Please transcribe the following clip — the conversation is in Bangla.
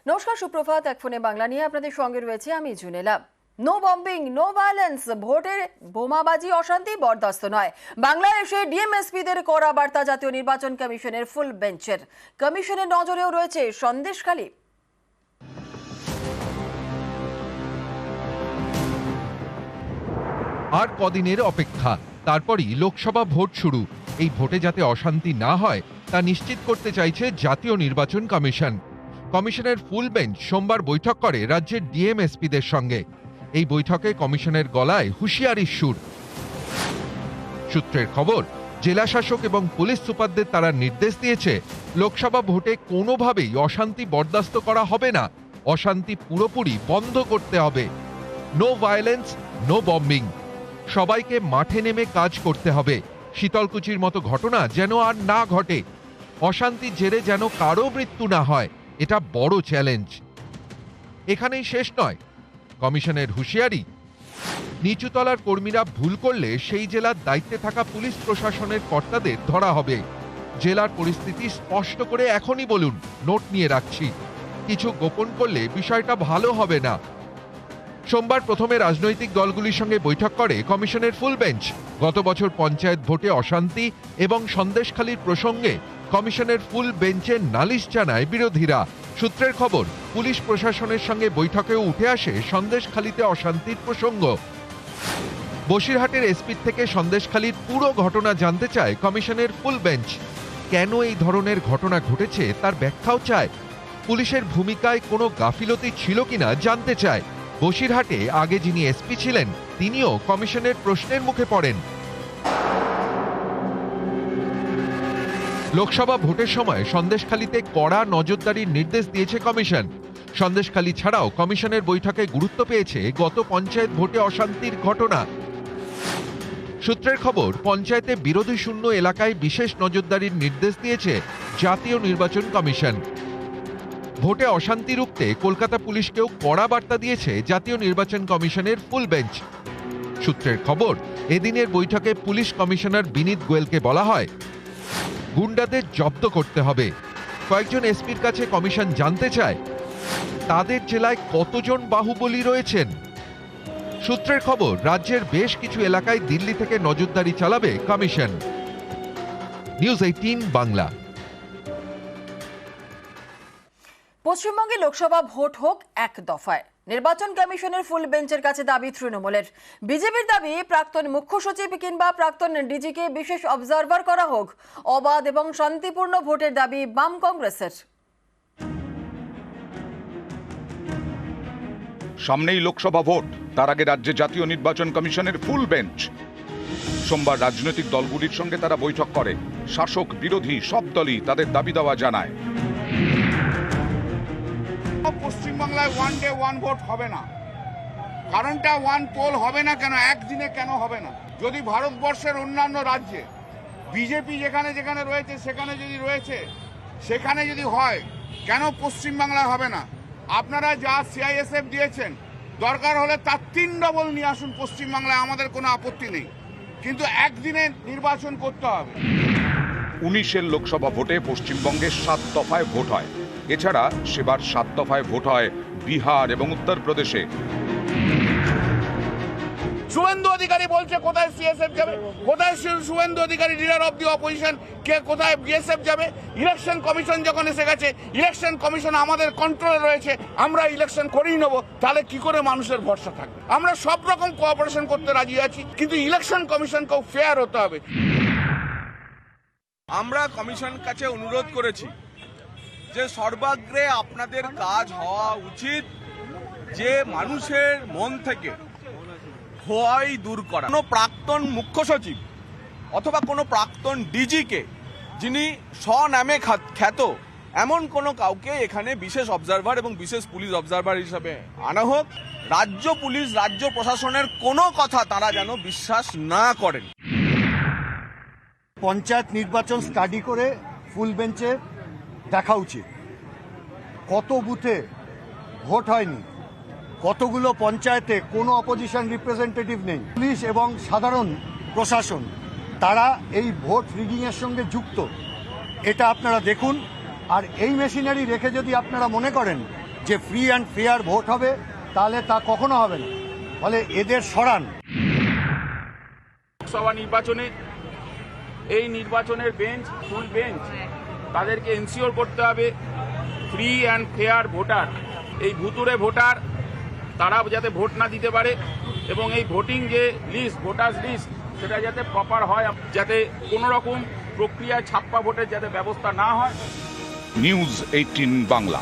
নমস্কার, সুপ্রভাত। এক ফোনে বাংলা নিয়ে আপনাদের সঙ্গে রয়েছে আমি জুনেলা। নো বম্বিং, নো ভায়োলেন্স, ভোটের বোমাবাজি অশান্তি বরদাস্ত নয়। বাংলায় এসে ডিএমএসপিদের কড়া বার্তা জাতীয় নির্বাচন কমিশনের ফুল বেঞ্চের। কমিশনের নজরেও রয়েছে সন্দেশখালী। আর কদিনের অপেক্ষা, তারপরই লোকসভা ভোট শুরু। এই ভোটে যাতে অশান্তি না হয় তা নিশ্চিত করতে চাইছে জাতীয় নির্বাচন কমিশন। কমিশনের ফুল বেঞ্চ সোমবার বৈঠক করে রাজ্যের ডিএমএসপিদের সঙ্গে। এই বৈঠকে কমিশনের গলায় হুঁশিয়ারির সুর। সূত্রের খবর, জেলা শাসক এবং পুলিশ সুপারদের তারা নির্দেশ দিয়েছে, লোকসভা ভোটে কোনোভাবেই অশান্তি বরদাস্ত করা হবে না। অশান্তি পুরোপুরি বন্ধ করতে হবে। No violence, no bombing. সবাইকে মাঠে নেমে কাজ করতে হবে। শীতলকুচির মতো ঘটনা যেন আর না ঘটে। অশান্তির জেরে যেন কারো মৃত্যু না হয়, এটা বড় চ্যালেঞ্জ। এখানেই শেষ নয়, কমিশনের হুঁশিয়ারি, নিচুতলার কর্মীরা ভুল করলে সেই জেলার দায়িত্বে থাকা পুলিশ প্রশাসনের কর্তাদের ধরা হবে। জেলার পরিস্থিতি স্পষ্ট করে এখনই বলুন, নোট নিয়ে রাখছি। কিছু গোপন করলে বিষয়টা ভালো হবে না। সোমবার প্রথমে রাজনৈতিক দলগুলির সঙ্গে বৈঠক করে কমিশনের ফুল বেঞ্চ। গত বছর পঞ্চায়েত ভোটে অশান্তি এবং সন্দেশখালীর প্রসঙ্গে কমিশনের ফুল বেঞ্চে নালিশ জানায় বিরোধীরা। সূত্রের খবর, পুলিশ প্রশাসনের সঙ্গে বৈঠকেও উঠে আসে সন্দেশখালীতে অশান্তির প্রসঙ্গ। বসিরহাটের এসপির থেকে সন্দেশখালীর পুরো ঘটনা জানতে চায় কমিশনের ফুল বেঞ্চ। কেন এই ধরনের ঘটনা ঘটেছে তার ব্যাখ্যাও চায়। পুলিশের ভূমিকায় কোনো গাফিলতি ছিল কিনা জানতে চায়। বসিরহাটে আগে যিনি এসপি ছিলেন তিনিও কমিশনের প্রশ্নের মুখে পড়েন। লোকসভা ভোটের সময় সন্দেশখালীতে কড়া নজরদারির নির্দেশ দিয়েছে কমিশন। সন্দেশখালী ছাড়াও কমিশনের বৈঠকে গুরুত্ব পেয়েছে গত পঞ্চায়েত ভোটে অশান্তির ঘটনা। সূত্রের খবর, পঞ্চায়েতে বিরোধী শূন্য এলাকায় বিশেষ নজরদারির নির্দেশ দিয়েছে জাতীয় নির্বাচন কমিশন। ভোটে অশান্তি রুখতে কলকাতা পুলিশকেও কড়া বার্তা দিয়েছে জাতীয় নির্বাচন কমিশনের ফুল বেঞ্চ। সূত্রের খবর, এদিনের বৈঠকে পুলিশ কমিশনার বিনীত গোয়েলকে বলা হয়, গুন্ডাদের জব্দ করতে হবে। কয়েকজন এসপির কাছে কমিশন জানতে চায়, তাদের জেলায় কতজন বাহুবলী রয়েছেন। সূত্রের খবর, রাজ্যের বেশ কিছু এলাকায় দিল্লি থেকে নজরদারি চালাবে কমিশন। নিউজ 18 বাংলা। পশ্চিমবঙ্গে লোকসভা ভোট হোক এক দফায়, নির্বাচন কমিশনের ফুল বেঞ্চের কাছে দাবি তৃণমূলের। বিজেপির দাবি, প্রাক্তন মুখ্য সচিব কিংবা প্রাক্তন ডিজিকে বিশেষ অবজারভার করা হোক। অবাধ এবং শান্তিপূর্ণ ভোটের দাবি বাম কংগ্রেসের। সামনেই লোকসভা ভোট, তার আগে রাজ্যে জাতীয় নির্বাচন কমিশনের ফুল বেঞ্চ। সোমবার রাজনৈতিক দলগুলির সঙ্গে তারা বৈঠক করে। শাসক বিরোধী সব দলই তাদের দাবি দাওয়া জানায়। পশ্চিমবাংলায় ওয়ান ডে ওয়ান ভোট হবে না। কারণটা ওয়ান পোল হবে না কেন, একদিনে কেন হবে না? যদি ভারতবর্ষের অন্যান্য রাজ্যে বিজেপি যেখানে যেখানে রয়েছে সেখানে যদি রয়েছে, সেখানে যদি হয়, কেন পশ্চিমবাংলায় হবে না? আপনারা যা সিআইএসএফ দিয়েছেন, দরকার হলে তার 3 ডবল নিয়ে আসুন পশ্চিমবাংলায়, আমাদের কোনো আপত্তি নেই, কিন্তু একদিনে নির্বাচন করতে হবে। 19-এর লোকসভা ভোটে পশ্চিমবঙ্গে 7 দফায় ভোট হয়। এছাড়া সেবার 7 দফায় ভোট হয় বিহার এবং উত্তরপ্রদেশে। শুভেন্দু অধিকারী বলছে কোথায় সিএসএফ যাবে, কোথায় Suvendu Adhikari leader of the opposition, কে কোথায় বিএসএফ যাবে? ইলেকশন কমিশন যখন এসে গেছে, ইলেকশন কমিশন আমাদের কন্ট্রোলে রয়েছে, আমরা ইলেকশন করেই নেবো, তাহলে কি করে মানুষের ভরসা থাকবে? আমরা সব রকম কোঅপারেশন করতে রাজি আছি, কিন্তু ইলেকশন কমিশনকেও ফেয়ার হতে হবে। আমরা কমিশন কাছে অনুরোধ করেছি যে সর্বাগ্রে আপনাদের কাজ হওয়া উচিত যে মানুষের মন থেকে ভয় দূর করা। কোনো প্রাক্তন মুখ্য সচিব অথবা কোনো প্রাক্তন ডিজিকে, যিনি স্বনামে খ্যাত, এমন কোনো কাউকে এখানে বিশেষ অবজারভার এবং বিশেষ পুলিশ অবজারভার হিসাবে আনা হোক। রাজ্য পুলিশ, রাজ্য প্রশাসনের কোনো কথা তারা যেন বিশ্বাস না করেন। পঞ্চায়েত নির্বাচন স্টাডি করে ফুল বেঞ্চে দেখা উচিত কত বুথে ভোট হয়নি, কতগুলো পঞ্চায়েতে কোনো অপোজিশন রিপ্রেজেন্টেটিভ নেই। পুলিশ এবং সাধারণ প্রশাসন তারা এই ভোট রিগিংয়ের সঙ্গে যুক্ত, এটা আপনারা দেখুন। আর এই মেশিনারি রেখে যদি আপনারা মনে করেন যে ফ্রি অ্যান্ড ফেয়ার ভোট হবে, তাহলে তা কখনো হবে না। ফলে এদের সরান। লোকসভা নির্বাচনে এই নির্বাচনের বেঞ্চ, ফুল বেঞ্চ, তাদেরকে এনশিওর করতে হবে ফ্রি অ্যান্ড ফেয়ার ভোটার। এই ভুতুড়ে ভোটার তারা যাতে ভোট না দিতে পারে, এবং এই ভোটিং যে লিস্ট, ভোটার্স লিস্ট, সেটা যাতে প্রপার হয়, যাতে কোনো রকম প্রক্রিয়ায় ছাপ্পা ভোটের যাতে ব্যবস্থা না হয়। নিউজ 18 বাংলা।